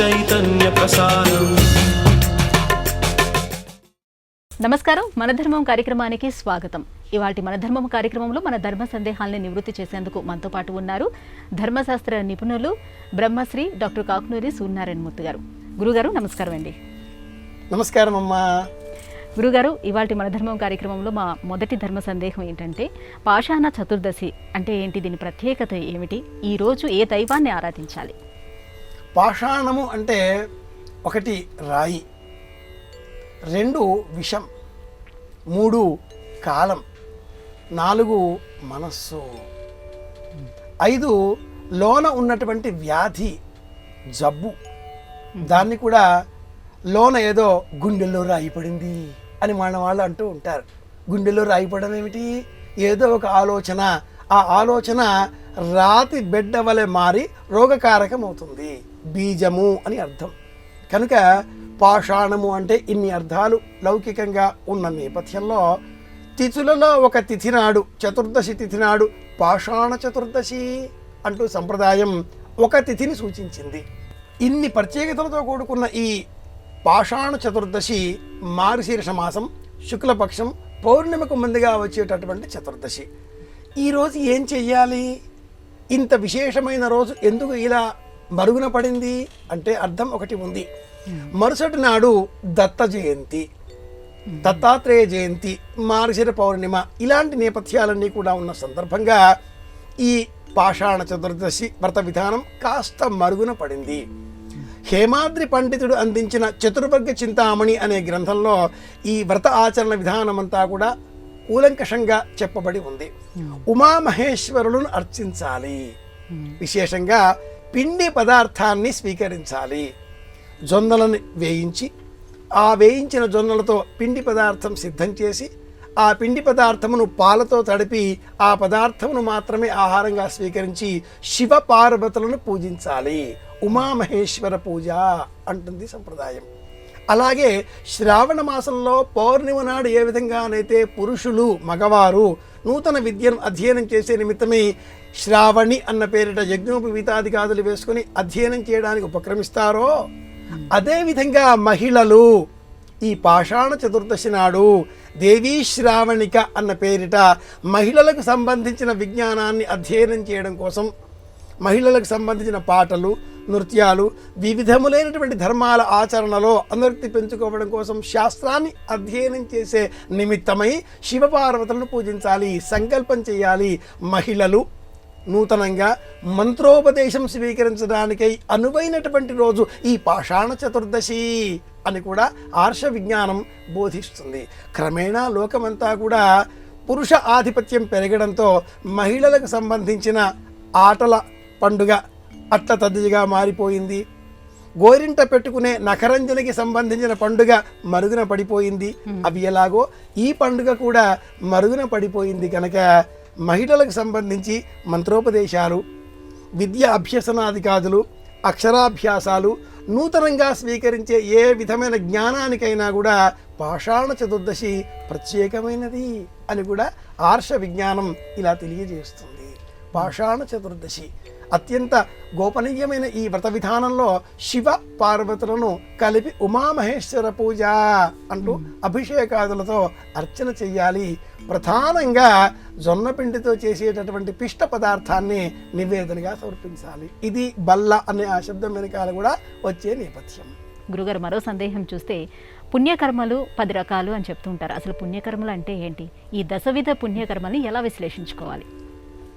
చైతన్య ప్రసారం. నమస్కారం, మన ధర్మం కార్యక్రమానికి స్వాగతం. ఇవాటి మన ధర్మం కార్యక్రమంలో మన ధర్మ సందేహాలను నివృత్తి చేసేందుకు మనతో పాటు ఉన్నారు ధర్మశాస్త్ర నిపుణులు బ్రహ్మశ్రీ డాక్టర్ కాకునూరి సూర్యనారాయణమూర్తి గారు. గురుగారు నమస్కారం అండి. నమస్కారం అమ్మా. గురుగారు, ఇవాటి మన ధర్మం కార్యక్రమంలో మా మొదటి ధర్మ సందేహం ఏంటంటే, పాషాణ చతుర్దశి అంటే ఏంటి, దీని ప్రత్యేకత ఏమిటి, ఈ రోజు ఏ దైవాన్ని ఆరాధించాలి? పాషాణము అంటే ఒకటి రాయి, 2 విషం, 3 కాలం, 4 మనస్సు, 5 లోన ఉన్నటువంటి వ్యాధి జబ్బు. దాన్ని కూడా లోన ఏదో గుండెల్లో రాయి పడింది అని మన వాళ్ళు అంటూ ఉంటారు. గుండెల్లో రాయి పడడం ఏమిటి? ఏదో ఒక ఆలోచన, ఆ ఆలోచన రాతి బిడ్డ వలె మారి రోగకారకం అవుతుంది. బీజము అని అర్థం. కనుక పాషాణము అంటే ఇన్ని అర్థాలు లౌకికంగా ఉన్న నేపథ్యంలో తిథులలో ఒక తిథి నాడు, చతుర్దశి తిథి నాడు పాషాణ చతుర్దశి అంటూ సంప్రదాయం ఒక తిథిని సూచించింది. ఇన్ని ప్రత్యేకతలతో కూడుకున్న ఈ పాషాణ చతుర్దశి మార్గశీర్ష మాసం శుక్లపక్షం పౌర్ణమికు ముందుగా వచ్చేటటువంటి చతుర్దశి. ఈరోజు ఏం చెయ్యాలి? ఇంత విశేషమైన రోజు ఎందుకు ఇలా మరుగున పడింది అంటే అర్థం ఒకటి ఉంది. మరుసటి నాడు దత్త జయంతి, దత్తాత్రేయ జయంతి, మార్గశిర పౌర్ణిమ, ఇలాంటి నేపథ్యాలన్నీ కూడా ఉన్న సందర్భంగా ఈ పాషాణ చతుర్దశి వ్రత విధానం కాస్త మరుగున పడింది. హేమాద్రి పండితుడు అందించిన చతుర్వర్గ చింతామణి అనే గ్రంథంలో ఈ వ్రత ఆచరణ విధానమంతా కూడా కూలంకషంగా చెప్పబడి ఉంది. ఉమామహేశ్వరులను అర్చించాలి, విశేషంగా పిండి పదార్థాన్ని స్వీకరించాలి. జొన్నలను వేయించి, ఆ వేయించిన జొన్నలతో పిండి పదార్థం సిద్ధం చేసి, ఆ పిండి పదార్థమును పాలతో తడిపి ఆ పదార్థమును మాత్రమే ఆహారంగా స్వీకరించి శివ పార్వతులను పూజించాలి. ఉమామహేశ్వర పూజ అంటుంది సంప్రదాయం. అలాగే శ్రావణ మాసంలో పౌర్ణిమ నాడు ఏ విధంగానైతే పురుషులు, మగవారు నూతన విద్యను అధ్యయనం చేసే నిమిత్తమై శ్రావణి అన్న పేరిట యజ్ఞోపవీతాదికాదులు వేసుకుని అధ్యయనం చేయడానికి ఉపక్రమిస్తారో, అదేవిధంగా మహిళలు ఈ పాషాణ చతుర్దశి నాడు దేవీ శ్రావణిక అన్న పేరిట మహిళలకు సంబంధించిన విజ్ఞానాన్ని అధ్యయనం చేయడం కోసం మహిళలకు సంబంధించిన పాటలు, నృత్యాలు, వివిధములైనటువంటి ధర్మాల ఆచరణలో అనురక్తి పెంచుకోవడం కోసం శాస్త్రాన్ని అధ్యయనం చేసే నిమిత్తమై శివపార్వతులను పూజించాలి, సంకల్పం చేయాలి. మహిళలు నూతనంగా మంత్రోపదేశం స్వీకరించడానికై అనువైనటువంటి రోజు ఈ పాషాణ చతుర్దశి అని కూడా ఆర్ష విజ్ఞానం బోధిస్తుంది. క్రమేణా లోకమంతా కూడా పురుష ఆధిపత్యం పెరగడంతో మహిళలకు సంబంధించిన ఆటల పండుగ అట్ల తద్దిగా మారిపోయింది. గోరింట పెట్టుకునే నఖరంజనికి సంబంధించిన పండుగ మరుగున పడిపోయింది. అవి ఎలాగో ఈ పండుగ కూడా మరుగున పడిపోయింది. కనుక మహిళలకు సంబంధించి మంత్రోపదేశాలు, విద్య అభ్యసనాదికాదులు, అక్షరాభ్యాసాలు, నూతనంగా స్వీకరించే ఏ విధమైన జ్ఞానానికైనా కూడా పాషాణ చతుర్దశి ప్రత్యేకమైనది అని కూడా ఆర్ష విజ్ఞానం ఇలా తెలియజేస్తుంది. పాషాణ చతుర్దశి అత్యంత గోపనీయమైన ఈ వ్రత విధానంలో శివ పార్వతులను కలిపి ఉమామహేశ్వర పూజ అంటూ అభిషేకాదులతో అర్చన చెయ్యాలి. ప్రధానంగా జొన్నపిండితో చేసేటటువంటి పిష్ట పదార్థాన్ని నివేదనగా సమర్పించాలి. ఇది బల్ల అనే ఆ శబ్దం వెనకాల కూడా వచ్చే నేపథ్యం. గురుగారు, మరో సందేహం చూస్తే, పుణ్యకర్మలు 10 రకాలు అని చెప్తూ ఉంటారు. అసలు పుణ్యకర్మలు అంటే ఏంటి? ఈ దశవిధ పుణ్యకర్మల్ని ఎలా విశ్లేషించుకోవాలి?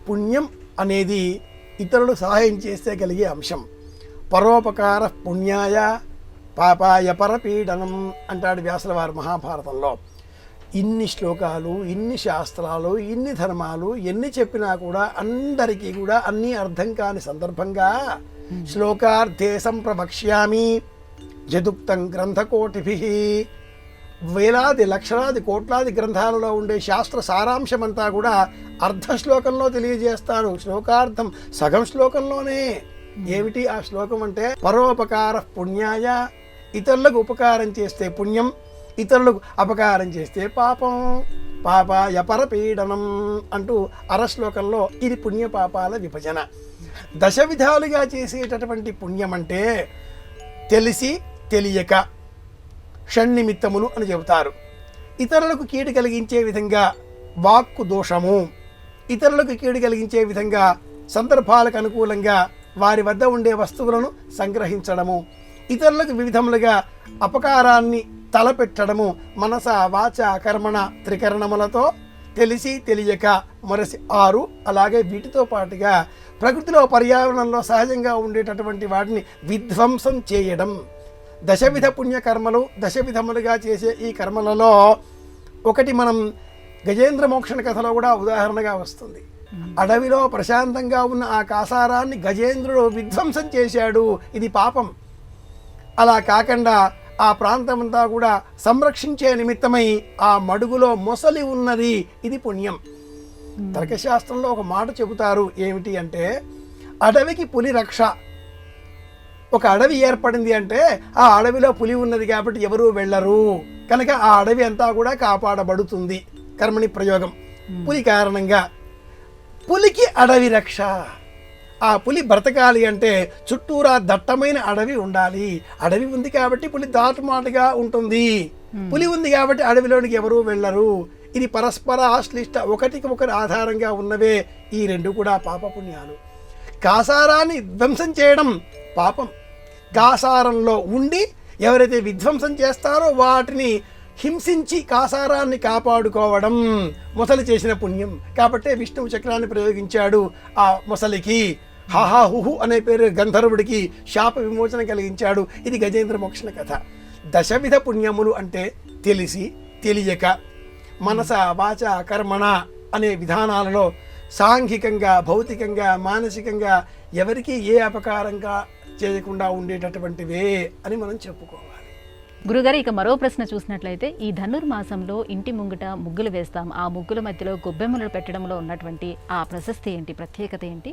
పుణ్యం అనేది ఇతరులు సహాయం చేస్తే కలిగే అంశం. పరోపకార పుణ్యాయ పాపాయ పరపీడనం అంటాడు వ్యాసుల వారు మహాభారతంలో. ఇన్ని శ్లోకాలు, ఇన్ని శాస్త్రాలు, ఇన్ని ధర్మాలు ఎన్ని చెప్పినా కూడా అందరికీ కూడా అన్నీ అర్థం కాని సందర్భంగా శ్లోకార్థే సంప్రవక్ష్యామి జదుక్తం గ్రంథకోటిభిః. వేలాది లక్షలాది కోట్లాది గ్రంథాలలో ఉండే శాస్త్ర సారాంశమంతా కూడా అర్ధ శ్లోకంలో తెలియజేస్తాను. శ్లోకార్థం సగం శ్లోకంలోనే. ఏమిటి ఆ శ్లోకం అంటే, పరోపకార పుణ్యాయ, ఇతరులకు ఉపకారం చేస్తే పుణ్యం, ఇతరులకు అపకారం చేస్తే పాపం. పాపాయ పరపీడనం అంటూ అరశ్లోకంలో ఇది పుణ్య పాపాల విభజన. 10 విధాలుగా చేసేటటువంటి పుణ్యం అంటే తెలిసి తెలియక షణ్నిమిత్తములు అని చెబుతారు. ఇతరులకు కీడు కలిగించే విధంగా వాక్కు దోషము, ఇతరులకు కీడు కలిగించే విధంగా సందర్భాలకు అనుకూలంగా వారి వద్ద ఉండే వస్తువులను సంగ్రహించడము, ఇతరులకు వివిధములుగా అపకారాన్ని తలపెట్టడము, మనస వాచ కర్మణ త్రికరణములతో తెలిసి తెలియక మరసి 6. అలాగే వీటితో పాటుగా ప్రకృతిలో పర్యావరణంలో సహజంగా ఉండేటటువంటి వాటిని విధ్వంసం చేయడం. దశవిధ పుణ్యకర్మలు దశవిధములుగా చేసే ఈ కర్మలలో ఒకటి మనం గజేంద్ర మోక్షణ కథలో కూడా ఉదాహరణగా వస్తుంది. అడవిలో ప్రశాంతంగా ఉన్న ఆ కాసారాన్ని గజేంద్రుడు విధ్వంసం చేశాడు, ఇది పాపం. అలా కాకుండా ఆ ప్రాంతమంతా కూడా సంరక్షించే నిమిత్తమై ఆ మడుగులో మొసలి ఉన్నది, ఇది పుణ్యం. తర్కశాస్త్రంలో ఒక మాట చెబుతారు, ఏమిటి అంటే అడవికి పులి రక్ష. ఒక అడవి ఏర్పడింది అంటే ఆ అడవిలో పులి ఉన్నది కాబట్టి ఎవరూ వెళ్ళరు, కనుక ఆ అడవి అంతా కూడా కాపాడబడుతుంది. కర్మణి ప్రయోగం పులి కారణంగా. పులికి అడవి రక్ష. ఆ పులి బ్రతకాలి అంటే చుట్టూరా దట్టమైన అడవి ఉండాలి. అడవి ఉంది కాబట్టి పులి దాటుమాటుగా ఉంటుంది. పులి ఉంది కాబట్టి అడవిలోనికి ఎవరూ వెళ్ళరు. ఇది పరస్పర ఆశ్లిష్ట, ఒకటికి ఒకటి ఆధారంగా ఉన్నవే ఈ రెండు కూడా పాపపుణ్యాలు. కాసారాన్ని ధ్వంసం చేయడం పాపం. కాసారంలో ఉండి ఎవరైతే విధ్వంసం చేస్తారో వాటిని హింసించి కాసారాన్ని కాపాడుకోవడం మొసలి చేసిన పుణ్యం. కాబట్టే విష్ణువు చక్రాన్ని ప్రయోగించాడు ఆ మొసలికి. హాహాహుహు అనే పేరు గంధర్వుడికి శాప విమోచన కలిగించాడు. ఇది గజేంద్ర మోక్షణ కథ. దశవిధ పుణ్యములు అంటే తెలిసి తెలియక మనస వాచ కర్మణ అనే విధానాలలో సాంఘికంగా భౌతికంగా మానసికంగా ఎవరికి ఏ అపకారంగా చేయకుండా ఉండేటటువంటివే అని మనం చెప్పుకోవాలి. గురుగారు, ఇక మరో ప్రశ్న చూసినట్లయితే ఈ ధనుర్మాసంలో ఇంటి ముంగట ముగ్గులు వేస్తాం. ఆ ముగ్గుల మధ్యలో గొబ్బెమ్మలు పెట్టడంలో ఉన్నటువంటి ఆ ప్రశస్తి ఏంటి, ప్రత్యేకత ఏంటి?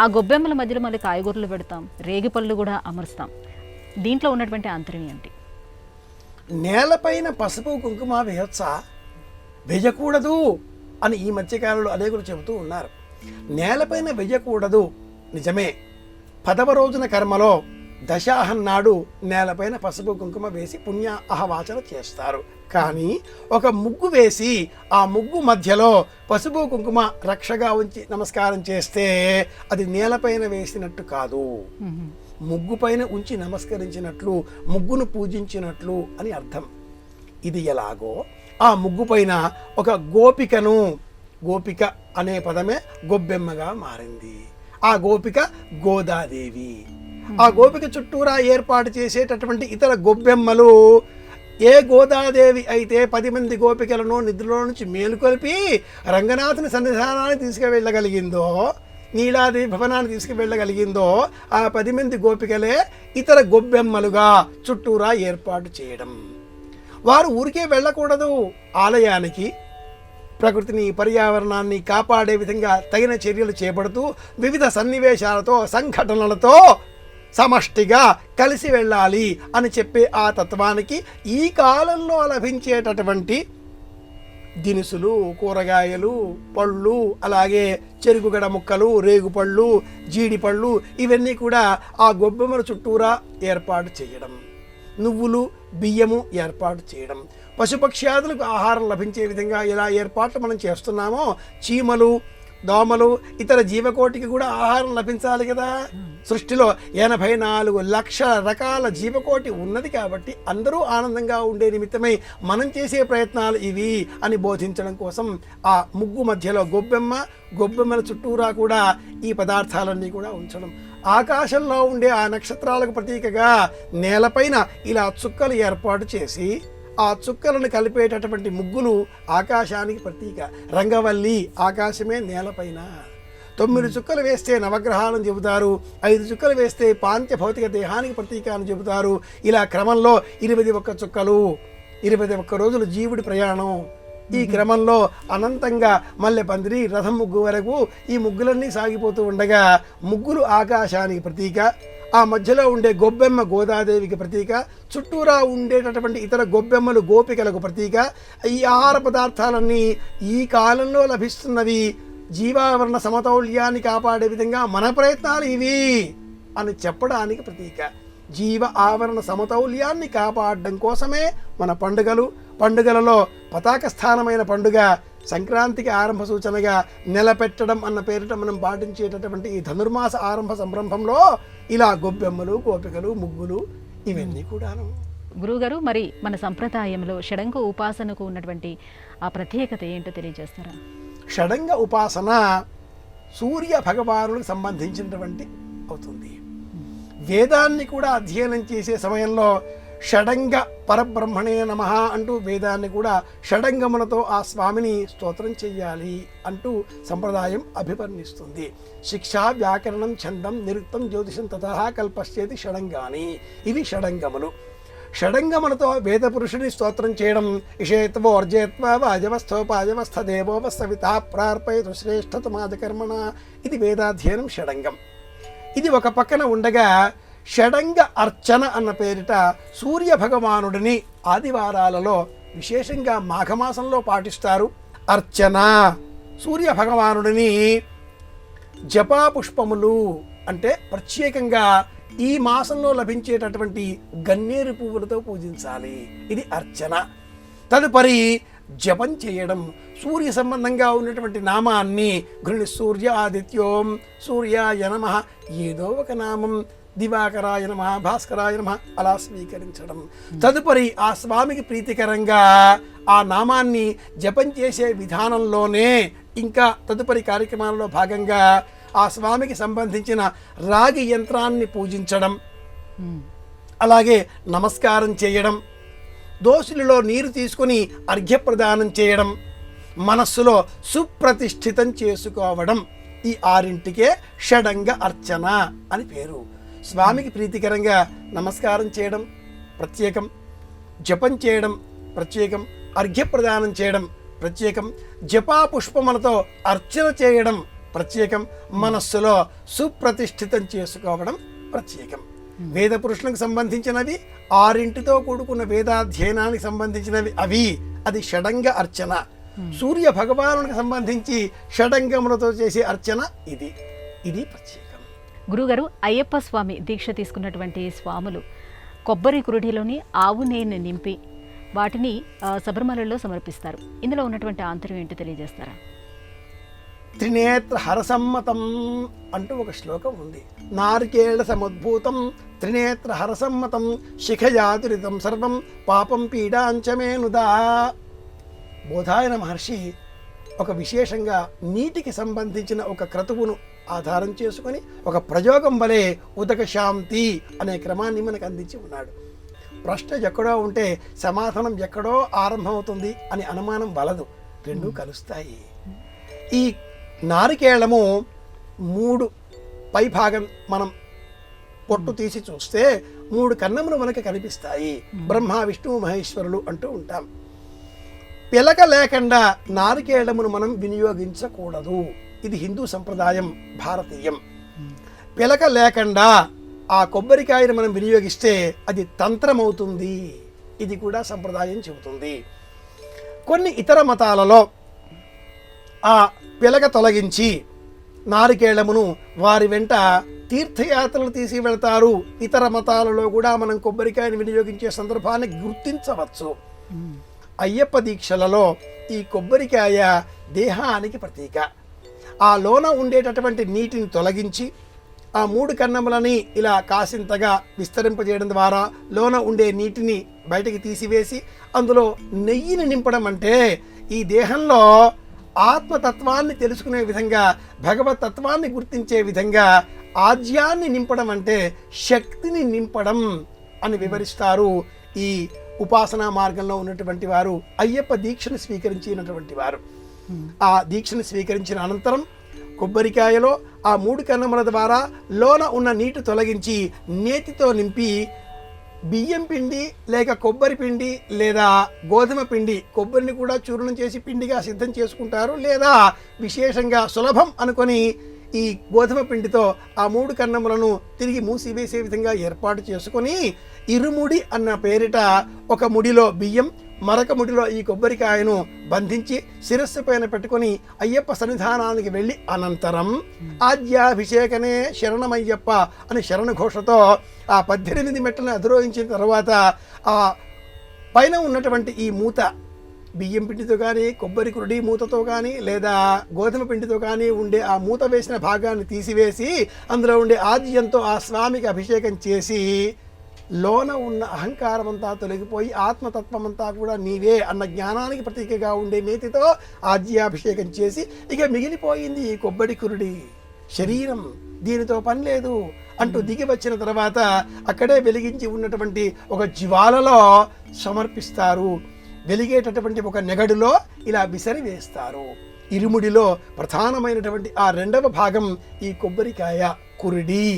ఆ గొబ్బెమ్మల మధ్యలో మళ్ళీ కాయగూరలు పెడతాం, రేగిపళ్ళు కూడా అమరుస్తాం. దీంట్లో ఉన్నటువంటి ఆంతర్యం ఏంటి? నేలపైన పసుపు కుంకుమ వేయొచ్చా, వేయకూడదు అని ఈ మధ్యకాలంలో అనేకులు చెబుతూ ఉన్నారు. నేలపైన వేయకూడదు నిజమే. 10వ రోజున కర్మలో దశాహం నాడు నేలపైన పసుపు కుంకుమ వేసి పుణ్య అహవాచన చేస్తారు. కానీ ఒక ముగ్గు వేసి ఆ ముగ్గు మధ్యలో పసుపు కుంకుమ రక్షగా ఉంచి నమస్కారం చేస్తే అది నేలపైన వేసినట్టు కాదు, ముగ్గు పైన ఉంచి నమస్కరించినట్లు, ముగ్గును పూజించినట్లు అని అర్థం. ఇది ఎలాగో ఆ ముగ్గు పైన ఒక గోపికను, గోపిక అనే పదమే గొబ్బెమ్మగా మారింది. ఆ గోపిక గోదాదేవి. ఆ గోపిక చుట్టూరా ఏర్పాటు చేసేటటువంటి ఇతర గొబ్బెమ్మలు ఏ గోదాదేవి అయితే 10 మంది గోపికలను నిద్రలో నుంచి మేలుకొల్పి రంగనాథుని సన్నిధానాన్ని తీసుకువెళ్ళగలిగిందో, నీలాదేవి భవనాన్ని తీసుకువెళ్ళగలిగిందో ఆ 10 మంది గోపికలే ఇతర గొబ్బెమ్మలుగా చుట్టూరా ఏర్పాటు చేయడం. వారు ఊరికే వెళ్ళకూడదు, ఆలయానికి ప్రకృతిని పర్యావరణాన్ని కాపాడే విధంగా తగిన చర్యలు చేపడుతూ వివిధ సన్నివేశాలతో సంఘటనలతో సమష్టిగా కలిసి వెళ్ళాలి అని చెప్పే ఆ తత్వానికి ఈ కాలంలో లభించేటటువంటి దినుసులు, కూరగాయలు, పళ్ళు, అలాగే చెరుకుగడ ముక్కలు, రేగుపళ్ళు, జీడిపళ్ళు ఇవన్నీ కూడా ఆ గొబ్బెమ్మల చుట్టూరా ఏర్పాటు చేయడం, నువ్వులు బియ్యము ఏర్పాటు చేయడం, పశుపక్ష్యాదులకు ఆహారం లభించే విధంగా ఎలా ఏర్పాట్లు మనం చేస్తున్నామో చీమలు, దోమలు, ఇతర జీవకోటికి కూడా ఆహారం లభించాలి కదా. సృష్టిలో 84 లక్షల రకాల జీవకోటి ఉన్నది కాబట్టి అందరూ ఆనందంగా ఉండే నిమిత్తమై మనం చేసే ప్రయత్నాలు ఇవి అని బోధించడం కోసం ఆ ముగ్గు మధ్యలో గొబ్బెమ్మ, గొబ్బెమ్మల చుట్టూరా కూడా ఈ పదార్థాలన్నీ కూడా ఉంచడం. ఆకాశంలో ఉండే ఆ నక్షత్రాలకు ప్రతీకగా నేలపైన ఇలా చుక్కలు ఏర్పాటు చేసి ఆ చుక్కలను కలిపేటటువంటి ముగ్గులు ఆకాశానికి ప్రతీక. రంగవల్లి ఆకాశమే నేలపైన. 9 చుక్కలు వేస్తే నవగ్రహాలను చెబుతారు, 5 చుక్కలు వేస్తే పాంచభౌతిక దేహానికి ప్రతీక అని చెబుతారు. ఇలా క్రమంలో 21 చుక్కలు, 21 రోజులు జీవుడి ప్రయాణం. ఈ క్రమంలో అనంతంగా మల్లె పందిరి, రథం ముగ్గు వరకు ఈ ముగ్గులన్నీ సాగిపోతూ ఉండగా ముగ్గులు ఆకాశానికి ప్రతీక, ఆ మధ్యలో ఉండే గొబ్బెమ్మ గోదాదేవికి ప్రతీక, చుట్టూరా ఉండేటటువంటి ఇతర గొబ్బెమ్మలు గోపికలకు ప్రతీక. ఈ ఆహార పదార్థాలన్నీ ఈ కాలంలో లభిస్తున్నవి జీవావరణ సమతౌల్యాన్ని కాపాడే విధంగా మన ప్రయత్నాలు ఇవి అని చెప్పడానికి ప్రతీక. జీవ ఆవరణ సమతౌల్యాన్ని కాపాడడం కోసమే మన పండుగలలో పతాక స్థానమైన పండుగ సంక్రాంతికి ఆరంభ సూచనగా నెలపెట్టడం అన్న పేరిట మనం పాటించేటటువంటి ఈ ధనుర్మాస ఆరంభ సంరంభంలో ఇలా గొబ్బెమ్మలు, గోపికలు, ముగ్గులు ఇవన్నీ కూడాను. గురువుగారు, మరి మన సంప్రదాయంలో షడంగ ఉపాసనకు ఉన్నటువంటి ఆ ప్రత్యేకత ఏంటో తెలియజేస్తారా? షడంగ ఉపాసన సూర్య భగవానుడికి సంబంధించినటువంటి అవుతుంది. వేదాన్ని కూడా అధ్యయనం చేసే సమయంలో షడంగ పరబ్రహ్మణే నమః అంటూ వేదాన్ని కూడా షడంగములతో ఆ స్వామిని స్తోత్రం చెయ్యాలి అంటూ సంప్రదాయం అభివర్ణిస్తుంది. శిక్ష, వ్యాకరణం, ఛందం, నిరుక్తం, జ్యోతిషం తథా కల్పశ్చేతి షడంగాని. ఇవి షడంగములు. షడంగములతో వేద పురుషుని స్తోత్రం చేయడం ఇషేత్వో అర్జయత్వ వాజవస్థోపాజవస్థ దేవోపస్థవిత ప్రార్పయతు శ్రేష్ఠతమాజకర్మణ. ఇది వేదాధ్యయనం షడంగం. ఇది ఒక పక్కన ఉండగా షడంగ అర్చన అన్న పేరిట సూర్య భగవానుడిని ఆదివారాలలో విశేషంగా మాఘమాసంలో పాటిస్తారు. అర్చన సూర్య భగవానుడిని జపాపుష్పములు అంటే ప్రత్యేకంగా ఈ మాసంలో లభించేటటువంటి గన్నేరు పువ్వులతో పూజించాలి. ఇది అర్చన. తదుపరి జపం చేయడం, సూర్య సంబంధంగా ఉన్నటువంటి నామాన్ని గృహి సూర్య ఆదిత్యోం సూర్యాయ నమః, ఏదో ఒక నామం, దివాకరాయ నమః, భాస్కరాయ నమః అలా స్వీకరించడం. తదుపరి ఆ స్వామికి ప్రీతికరంగా ఆ నామాన్ని జపం చేసే విధానంలోనే ఇంకా తదుపరి కార్యక్రమాలలో భాగంగా ఆ స్వామికి సంబంధించిన రాగి యంత్రాన్ని పూజించడం, అలాగే నమస్కారం చేయడం, దోసులలో నీరు తీసుకొని అర్ఘ్యప్రదానం చేయడం, మనస్సులో సుప్రతిష్ఠితం చేసుకోవడం. ఈ ఆరింటికే షడంగ అర్చన అని పేరు. స్వామికి ప్రీతికరంగా నమస్కారం చేయడం ప్రత్యేకం, జపం చేయడం ప్రత్యేకం, అర్ఘ్యప్రదానం చేయడం ప్రత్యేకం, జపాపుష్పములతో అర్చన చేయడం ప్రత్యేకం, మనస్సులో సుప్రతిష్ఠితం చేసుకోవడం ప్రత్యేకం. వేద పురుషులకు సంబంధించినవి ఆరింటితో కూడుకున్న వేదాధ్యయనానికి సంబంధించినవి అవి. అది షడంగ అర్చన. సూర్య భగవానునికి సంబంధించి షడంగములతో చేసే అర్చన ఇది ప్రత్యేకం. గురుగారు, అయ్యప్ప స్వామి దీక్ష తీసుకున్నటువంటి స్వాములు కొబ్బరి కురుడిలోని ఆవు నెయ్యిని నింపి వాటిని శబరిమలలో సమర్పిస్తారు. ఇందులో ఉన్నటువంటి ఆంతర్యం ఏంటో తెలియజేస్తారా? త్రినేత్ర హరసమ్మతం అంటూ ఒక శ్లోకం ఉంది. నారికేళ సముద్భూతం త్రినేత్ర హరసమ్మతం శిఖయాతురితం సర్వం పాపం పీడాంచమేనుదా. బోధాయన మహర్షి ఒక విశేషంగా నీటికి సంబంధించిన ఒక క్రతువును ఆధారం చేసుకొని ఒక ప్రయోగం వలె ఉదక శాంతి అనే క్రమాన్ని మనకు అందించి ఉన్నాడు. ప్రశ్న ఎక్కడో ఉంటే సమాధానం ఎక్కడో ఆరంభమవుతుంది అని అనుమానం వలదు, రెండూ కలుస్తాయి. ఈ నారికేళము 3 పైభాగం మనం పొట్టు తీసి చూస్తే 3 కన్నములు మనకు కనిపిస్తాయి. బ్రహ్మ, విష్ణువు, మహేశ్వరులు అంటూ ఉంటాం. పిలక లేకుండా నారికేళమును మనం వినియోగించకూడదు. ఇది హిందూ సంప్రదాయం, భారతీయం. పిలక లేకుండా ఆ కొబ్బరికాయను మనం వినియోగిస్తే అది తంత్రమవుతుంది. ఇది కూడా సంప్రదాయం చెబుతుంది. కొన్ని ఇతర మతాలలో ఆ పిలక తొలగించి నారికేళమును వారి వెంట తీర్థయాత్రలు తీసి వెళ్తారు. ఇతర మతాలలో కూడా మనం కొబ్బరికాయను వినియోగించే సందర్భాన్ని గుర్తించవచ్చు. అయ్యప్ప దీక్షలలో ఈ కొబ్బరికాయ దేహానికి ప్రతీక. ఆ లోన ఉండేటటువంటి నీటిని తొలగించి ఆ 3 కన్నములని ఇలా కాసింతగా విస్తరింపజేయడం ద్వారా లోన ఉండే నీటిని బయటకి తీసివేసి అందులో నెయ్యిని నింపడం అంటే ఈ దేహంలో ఆత్మతత్వాన్ని తెలుసుకునే విధంగా, భగవత్ తత్వాన్ని గుర్తించే విధంగా ఆజ్యాన్ని నింపడం అంటే శక్తిని నింపడం అని వివరిస్తారు ఈ ఉపాసనా మార్గంలో ఉన్నటువంటి వారు, అయ్యప్ప దీక్షను స్వీకరించినటువంటి వారు. ఆ దీక్షను స్వీకరించిన అనంతరం కొబ్బరికాయలో ఆ 3 కన్నముల ద్వారా లోన ఉన్న నీటి తొలగించి నేతితో నింపి బియ్యం పిండి లేక కొబ్బరి పిండి లేదా గోధుమ పిండి, కొబ్బరిని కూడా చూర్ణం చేసి పిండిగా సిద్ధం చేసుకుంటారు, లేదా విశేషంగా సులభం అనుకొని ఈ గోధుమ పిండితో ఆ 3 కన్నములను తిరిగి మూసివేసే విధంగా ఏర్పాటు చేసుకొని ఇరుముడి అన్న పేరిట ఒక ముడిలో బియ్యం, మరొక ముడిలో ఈ కొబ్బరికాయను బంధించి శిరస్సు పైన పెట్టుకొని అయ్యప్ప సన్నిధానానికి వెళ్ళి అనంతరం ఆద్యాభిషేకనే శరణమయ్యప్ప అని శరణ ఘోషతో ఆ 18 మెట్లను అధిరోహించిన తర్వాత ఆ పైన ఉన్నటువంటి ఈ మూత బియ్యం పిండితో కానీ కొబ్బరి కురుడి మూతతో కానీ లేదా గోధుమ పిండితో కానీ ఉండే ఆ మూత వేసిన భాగాన్ని తీసివేసి అందులో ఉండే ఆజ్యంతో ఆ స్వామికి అభిషేకం చేసి లోన ఉన్న అహంకారం అంతా తొలగిపోయి ఆత్మతత్వమంతా కూడా నీవే అన్న జ్ఞానానికి ప్రతీకగా ఉండే నేతితో ఆజ్యాభిషేకం చేసి ఇక మిగిలిపోయింది ఈ కొబ్బరి కురుడి శరీరం, దీనితో పని లేదు అంటూ దిగి వచ్చిన తర్వాత అక్కడే వెలిగించి ఉన్నటువంటి ఒక జ్వాలలో సమర్పిస్తారు. వెలిగేటటువంటి ఒక నెగడులో ఇలా విసరి వేస్తారు. ఇరుముడిలో ప్రధానమైనటువంటి ఆ రెండవ భాగం ఈ కొబ్బరికాయ కురుడి,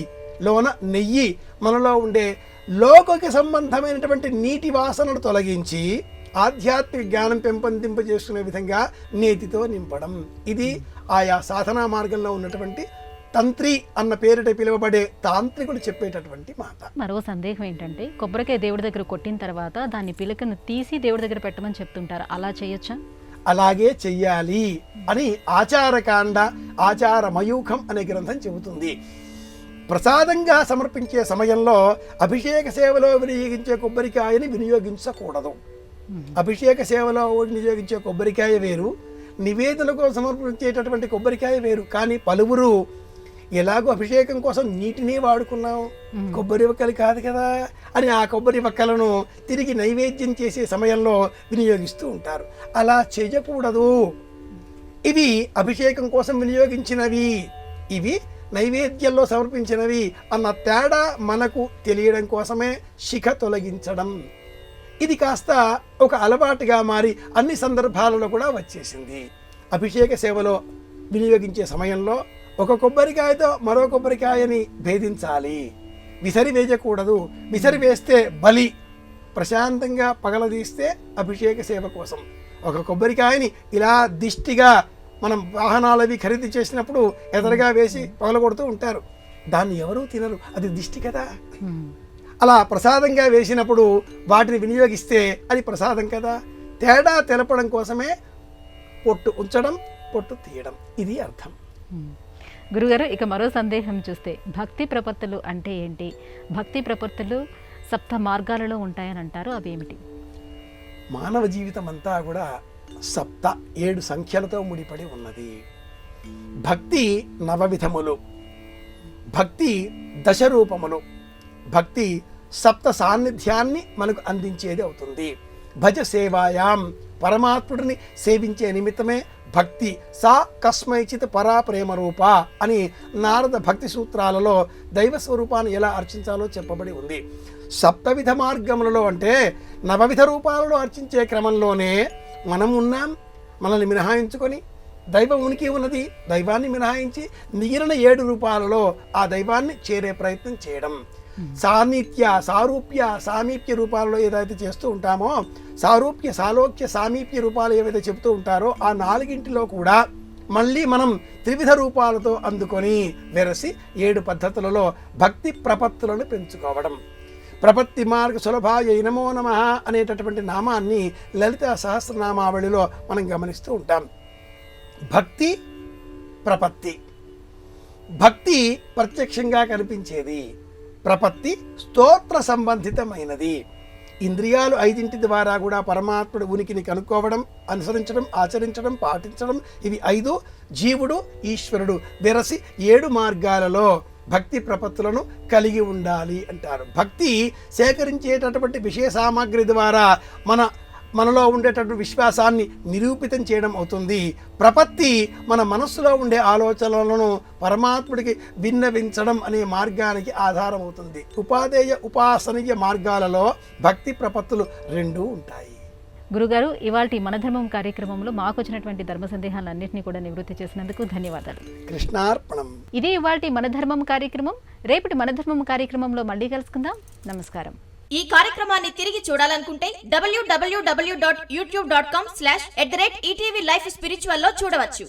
లోన నెయ్యి మనలో ఉండే లోకకి సంబంధమైనటువంటి నీటి వాసనను తొలగించి ఆధ్యాత్మిక జ్ఞానం పెంపొందింపజేసుకునే విధంగా నేతితో నింపడం. ఇది ఆయా సాధనా మార్గంలో ఉన్నటువంటి తంత్రి అన్న పేరిట పిలువబడే తాంత్రికుడు చెప్పేటటువంటి మాట. మరో సందేహం ఏంటంటే కొబ్బరికాయ దేవుడి దగ్గర కొట్టిన తర్వాత దాన్ని పిలకను తీసి దేవుడి దగ్గర పెట్టమని చెప్తుంటారు, అలా చేయొచ్చా? అలాగే చెయ్యాలి అని ఆచారకాండ ఆచార మయూఖం అనే గ్రంథం చెబుతుంది. ప్రసాదంగా సమర్పించే సమయంలో అభిషేక సేవలో వినియోగించే కొబ్బరికాయని వినియోగించకూడదు. అభిషేక సేవలో వినియోగించే కొబ్బరికాయ వేరు, నివేదనకు సమర్పించేటటువంటి కొబ్బరికాయ వేరు. కానీ పలువురు ఎలాగో అభిషేకం కోసం నీటిని వాడుకున్నాం, కొబ్బరి వక్కలు కాదు కదా అని ఆ కొబ్బరి వక్కలను తిరిగి నైవేద్యం చేసే సమయంలో వినియోగిస్తూ ఉంటారు. అలా చేయకూడదు. ఇవి అభిషేకం కోసం వినియోగించినవి, ఇవి నైవేద్యంలో సమర్పించినవి అన్న తేడా మనకు తెలియడం కోసమే శిఖ తొలగించడం. ఇది కాస్త ఒక అలవాటుగా మారి అన్ని సందర్భాలలో కూడా వచ్చేసింది. అభిషేక సేవలో వినియోగించే సమయంలో ఒక కొబ్బరికాయతో మరో కొబ్బరికాయని భేదించాలి, విసరి వేయకూడదు. విసరి వేస్తే బలి, ప్రశాంతంగా పగలదీస్తే అభిషేక సేవ కోసం. ఒక కొబ్బరికాయని ఇలా దిష్టిగా మనం వాహనాలవి ఖరీదు చేసినప్పుడు ఎదరగా వేసి పగలగొడుతూ ఉంటారు, దాన్ని ఎవరూ తినరు, అది దిష్టి కదా. అలా ప్రసాదంగా వేసినప్పుడు వాటిని వినియోగిస్తే అది ప్రసాదం కదా. తేడా తెలపడం కోసమే పొట్టు ఉంచడం, పొట్టు తీయడం, ఇది అర్థం. గురుగారు, ఇక మరో సందేహం చూస్తే భక్తి ప్రపత్తులు అంటే ఏంటి? భక్తి ప్రపత్తులు 7 మార్గాలలో ఉంటాయని అంటారు, అవి ఏమిటి? మానవ జీవితం అంతా కూడా 7 సంఖ్యలతో ముడిపడి ఉన్నది. భక్తి 9 విధములు, భక్తి 10 రూపములు, భక్తి 7 సాన్నిధ్యాన్ని మనకు అందించేది అవుతుంది. భజ సేవాయాం, పరమాత్ముడిని సేవించే నిమిత్తమే భక్తి. సా కస్మైచిత్ పరా ప్రేమ రూప అని నారద భక్తి సూత్రాలలో దైవ స్వరూపాన్ని ఎలా అర్చించాలో చెప్పబడి ఉంది. 7 విధ మార్గములలో అంటే 9 విధ రూపాలలో అర్చించే క్రమంలోనే మనం ఉన్నాం. మనల్ని మినహాయించుకొని దైవ ఉనికి ఉన్నది, దైవాన్ని మినహాయించి మిగిలిన 7 రూపాలలో ఆ దైవాన్ని చేరే ప్రయత్నం చేయడం. సాన్నిధ్య, సారూప్య, సామీప్య రూపాలలో ఏదైతే చేస్తూ ఉంటామో, సారూప్య, సాలోక్య, సామీప్య రూపాలు ఏవైతే చెబుతూ ఉంటారో ఆ 4గింటిలో కూడా మళ్ళీ మనం త్రివిధ రూపాలతో అందుకొని వెరసి 7 పద్ధతులలో భక్తి ప్రపత్తులను పెంచుకోవడం. ప్రపత్తి మార్గ సులభాయ నమో నమః అనేటటువంటి నామాన్ని లలిత సహస్రనామావళిలో మనం గమనిస్తూ ఉంటాం. భక్తి ప్రపత్తి. భక్తి ప్రత్యక్షంగా కనిపించేది, ప్రపత్తి స్తోత్ర సంబంధితమైనది. ఇంద్రియాలు 5 ద్వారా కూడా పరమాత్ముడి ఉనికిని కనుక్కోవడం, అనుసరించడం, ఆచరించడం, పాటించడం, ఇవి 5. జీవుడు, ఈశ్వరుడు వెరసి 7 మార్గాలలో భక్తి ప్రపత్తులను కలిగి ఉండాలి అంటారు. భక్తి సేకరించేటటువంటి విషయ సామాగ్రి ద్వారా మనలో ఉండేటటువంటి విశ్వాసాన్ని నిరూపితం చేయడం అవుతుంది. ప్రపత్తి మన మనస్సులో ఉండే ఆలోచనలను పరమాత్ముడికి విన్నవించడం అనే మార్గానికి ఆధారం అవుతుంది. ఉపాదేయ ఉపాసనీయ మార్గాలలో భక్తి ప్రపత్తులు 2 ఉంటాయి. గురుగారు, ఇవాల్టి మన ధర్మం కార్యక్రమంలో మాకు వచ్చినటువంటి ధర్మ సందేహాలన్నింటినీ కూడా నివృత్తి చేసినందుకు ధన్యవాదాలు. కృష్ణార్పణం. ఇదే ఇవాల్టి మన ధర్మం కార్యక్రమం. రేపటి మన ధర్మం కార్యక్రమంలో మళ్ళీ కలుసుకుందాం. నమస్కారం. ఈ కార్యక్రమాన్ని తిరిగి చూడాలనుకుంటే www.youtube.com/@ETV Life Spiritual లో చూడవచ్చు.